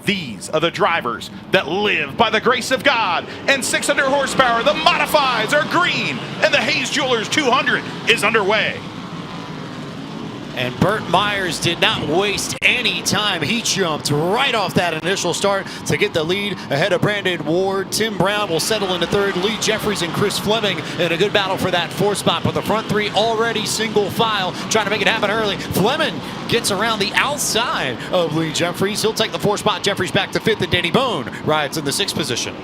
These are the drivers that live by the grace of God, and 600 horsepower. The modifieds are green, and the Hayes Jewelers 200 is underway. And Burt Myers did not waste any time. He jumped right off that initial start to get the lead ahead of Brandon Ward. Tim Brown will settle into third. Lee Jeffries and Chris Fleming in a good battle for that fourth spot. But the front three already single file, trying to make it happen early. Fleming gets around the outside of Lee Jeffries. He'll take the fourth spot. Jeffries back to fifth, and Danny Bone rides in the sixth position.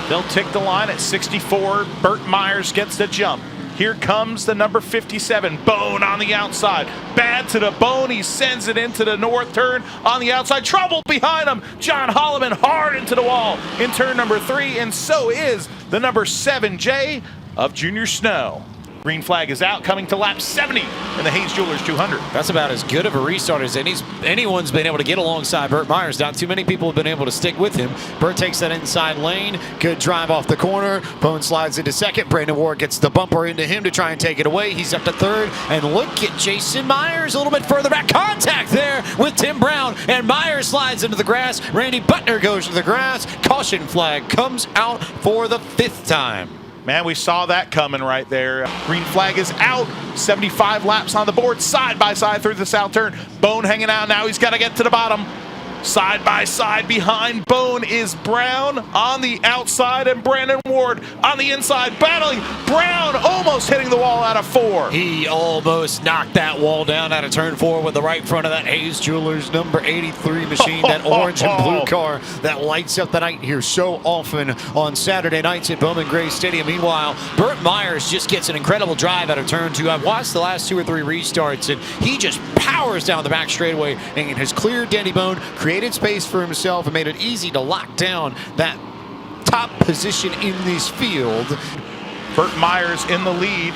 They'll tick the line at 64. Burt Myers gets the jump. Here comes the number 57, Bone on the outside. Bad to the bone, he sends it into the north turn on the outside. Trouble behind him. John Holloman hard into the wall in turn number 3, and so is the number 7J of Junior Snow. Green flag is out, coming to lap 70 in the Hayes Jewelers 200. That's about as good of a restart as anyone's been able to get alongside Burt Myers. Not too many people have been able to stick with him. Burt takes that inside lane. Good drive off the corner. Bone slides into second. Brandon Ward gets the bumper into him to try and take it away. He's up to third. And look at Jason Myers a little bit further back. Contact there with Tim Brown. And Myers slides into the grass. Randy Butner goes to the grass. Caution flag comes out for the 5th time. Man, we saw that coming right there. Green flag is out. 75 laps on the board, side by side through the south turn. Bone hanging out now. He's got to get to the bottom. Side by side behind Bone is Brown on the outside, and Brandon Ward on the inside battling. Brown almost hitting the wall out of 4. He almost knocked that wall down out of turn 4 with the right front of that Hayes Jewelers number 83 machine, that orange and blue car that lights up the night here so often on Saturday nights at Bowman Gray Stadium. Meanwhile, Burt Myers just gets an incredible drive out of turn 2. I've watched the last 2 or 3 restarts, and he just powers down the back straightaway and has cleared Danny Bone, created space for himself, and made it easy to lock down that top position in this field. Burt Myers in the lead.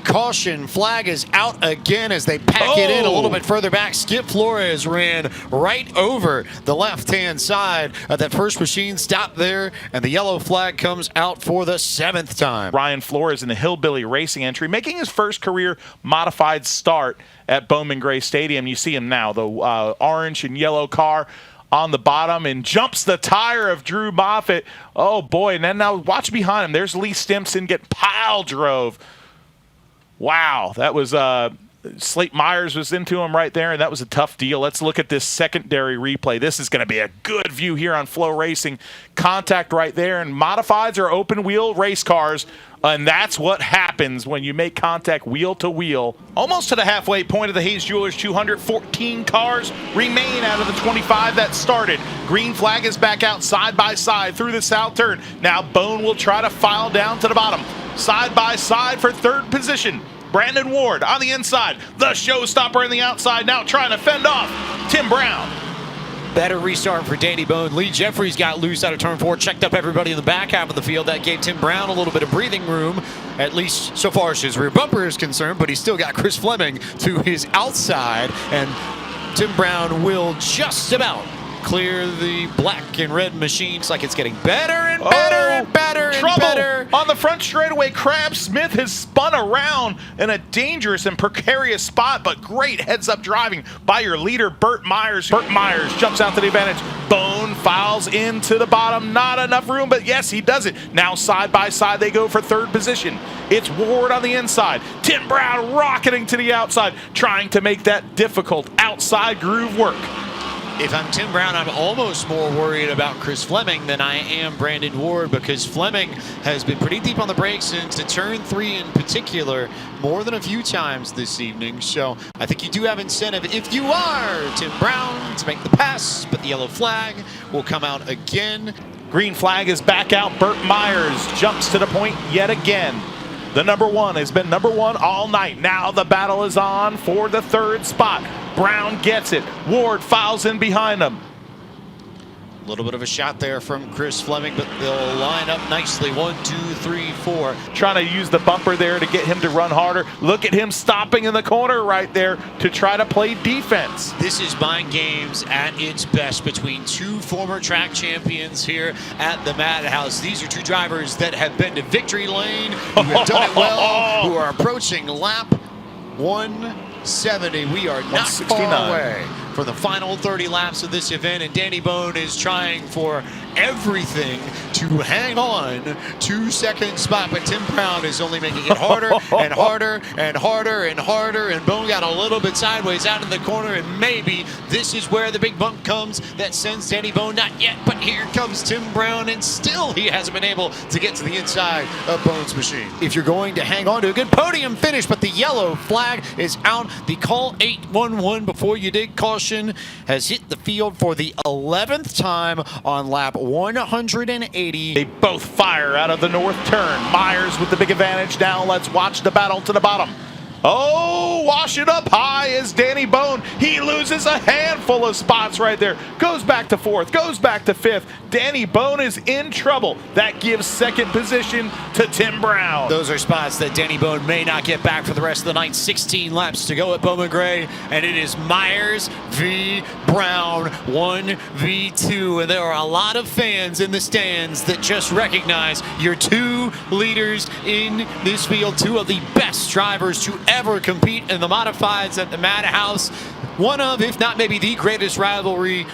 Caution flag is out again as they pack it in a little bit further back. Skip Flores ran right over the left-hand side of that first machine. Stopped there, and the yellow flag comes out for the 7th time. Ryan Flores in the Hillbilly Racing entry, making his first career modified start at Bowman Gray Stadium. You see him now, the orange and yellow car on the bottom, and jumps the tire of Drew Moffitt. Oh boy, and then now watch behind him. There's Lee Stimson get pile drove. Wow, that was Slate Myers was into him right there, and that was a tough deal. Let's look at this secondary replay. This is going to be a good view here on FloRacing. Contact right there, and modifieds are open wheel race cars, and that's what happens when you make contact wheel to wheel. Almost to the halfway point of the Hayes Jewelers 200. 14 cars remain out of the 25 that started. Green flag is back out side by side through the south turn. Now Bone will try to file down to the bottom. Side by side for third position. Brandon Ward on the inside. The showstopper on the outside, now trying to fend off Tim Brown. Better restart for Danny Bone. Lee Jeffries got loose out of turn 4, checked up everybody in the back half of the field. That gave Tim Brown a little bit of breathing room, at least so far as his rear bumper is concerned, but he still got Chris Fleming to his outside, and Tim Brown will just about clear the black and red machine. It's like it's getting better and better and better and better. On the front straightaway, Crab Smith has spun around in a dangerous and precarious spot, but great heads-up driving by your leader, Burt Myers. Burt Myers jumps out to the advantage. Bone files into the bottom. Not enough room, but yes, he does it. Now side by side they go for third position. It's Ward on the inside. Tim Brown rocketing to the outside, trying to make that difficult outside groove work. If I'm Tim Brown, I'm almost more worried about Chris Fleming than I am Brandon Ward, because Fleming has been pretty deep on the brakes into turn 3 in particular more than a few times this evening. So I think you do have incentive, if you are Tim Brown, to make the pass, but the yellow flag will come out again. Green flag is back out. Burt Myers jumps to the point yet again. The number 1 has been number 1 all night. Now the battle is on for the 3rd spot. Brown gets it. Ward files in behind him. A little bit of a shot there from Chris Fleming, but they'll line up nicely. 1, 2, 3, 4. Trying to use the bumper there to get him to run harder. Look at him stopping in the corner right there to try to play defense. This is mind games at its best between 2 former track champions here at the Madhouse. These are 2 drivers that have been to victory lane, who have done it well, who are approaching lap 170. We are not far away for the final 30 laps of this event, and Danny Bone is trying for everything to hang on to second spot, but Tim Brown is only making it harder and harder and harder and harder, and Bone got a little bit sideways out in the corner, and maybe this is where the big bump comes that sends Danny Bone, not yet, but here comes Tim Brown, and still he hasn't been able to get to the inside of Bone's machine. If you're going to hang on to a good podium finish, but the yellow flag is out, the call 811 before you dig caution has hit the field for the 11th time on lap 180. They both fire out of the north turn. Myers with the big advantage now. Let's watch the battle to the bottom. Oh, wash it up high is Danny Bone. He loses a handful of spots right there. Goes back to fourth, goes back to fifth. Danny Bone is in trouble. That gives second position to Tim Brown. Those are spots that Danny Bone may not get back for the rest of the night. 16 laps to go at Bowman Gray, and it is Myers v. Brown, 1v2. And there are a lot of fans in the stands that just recognize your two leaders in this field, two of the best drivers to ever compete in the modifieds at the Madhouse. One of, if not maybe the greatest rivalry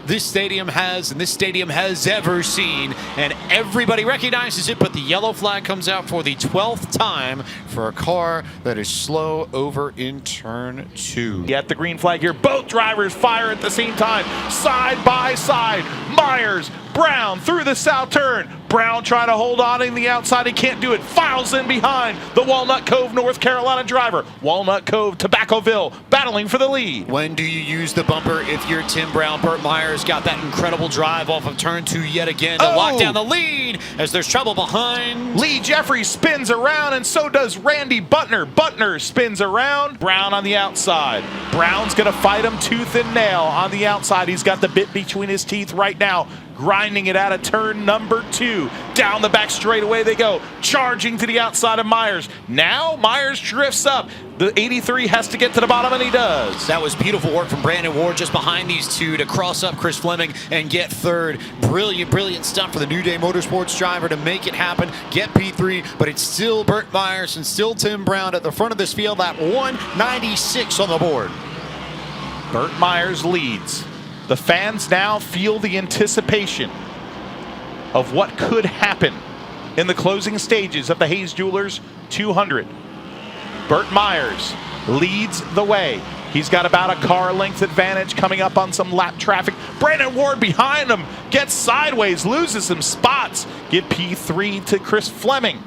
this stadium has and this stadium has ever seen, and everybody recognizes it, but the yellow flag comes out for the 12th time for a car that is slow over in turn 2. Get the green flag here. Both drivers fire at the same time, side by side. Myers, Brown through the south turn. Brown trying to hold on in the outside. He can't do it. Files in behind the Walnut Cove, North Carolina driver. Walnut Cove, Tobaccoville, battling for the lead. When do you use the bumper if you're Tim Brown? Burt Myers got that incredible drive off of turn 2 yet again to lock down the lead as there's trouble behind. Lee Jeffries spins around, and so does Randy Butner. Butner spins around. Brown on the outside. Brown's going to fight him tooth and nail on the outside. He's got the bit between his teeth right now, grinding it out of turn number 2. Down the back straightaway they go, charging to the outside of Myers. Now Myers drifts up. The 83 has to get to the bottom, and he does. That was beautiful work from Brandon Ward just behind these two to cross up Chris Fleming and get third. Brilliant, brilliant stuff for the New Day Motorsports driver to make it happen, get P3, but it's still Burt Myers and still Tim Brown at the front of this field at 196 on the board. Burt Myers leads. The fans now feel the anticipation of what could happen in the closing stages of the Hayes Jewelers 200. Burt Myers leads the way. He's got about a car length advantage coming up on some lap traffic. Brandon Ward behind him gets sideways, loses some spots. Get P3 to Chris Fleming.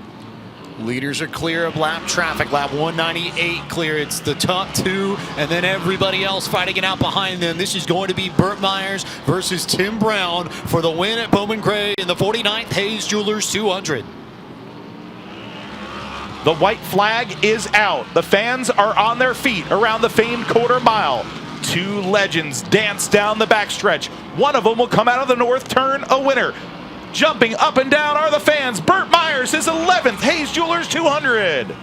Leaders are clear of lap traffic. Lap 198 clear. It's the top two, and then everybody else fighting it out behind them. This is going to be Burt Myers versus Tim Brown for the win at Bowman Gray in the 49th Hayes Jewelers 200. The white flag is out. The fans are on their feet around the famed quarter mile. Two legends dance down the backstretch. One of them will come out of the north turn a winner. Jumping up and down are the fans. Burt Myers, his 11th Hayes Jewelers 200.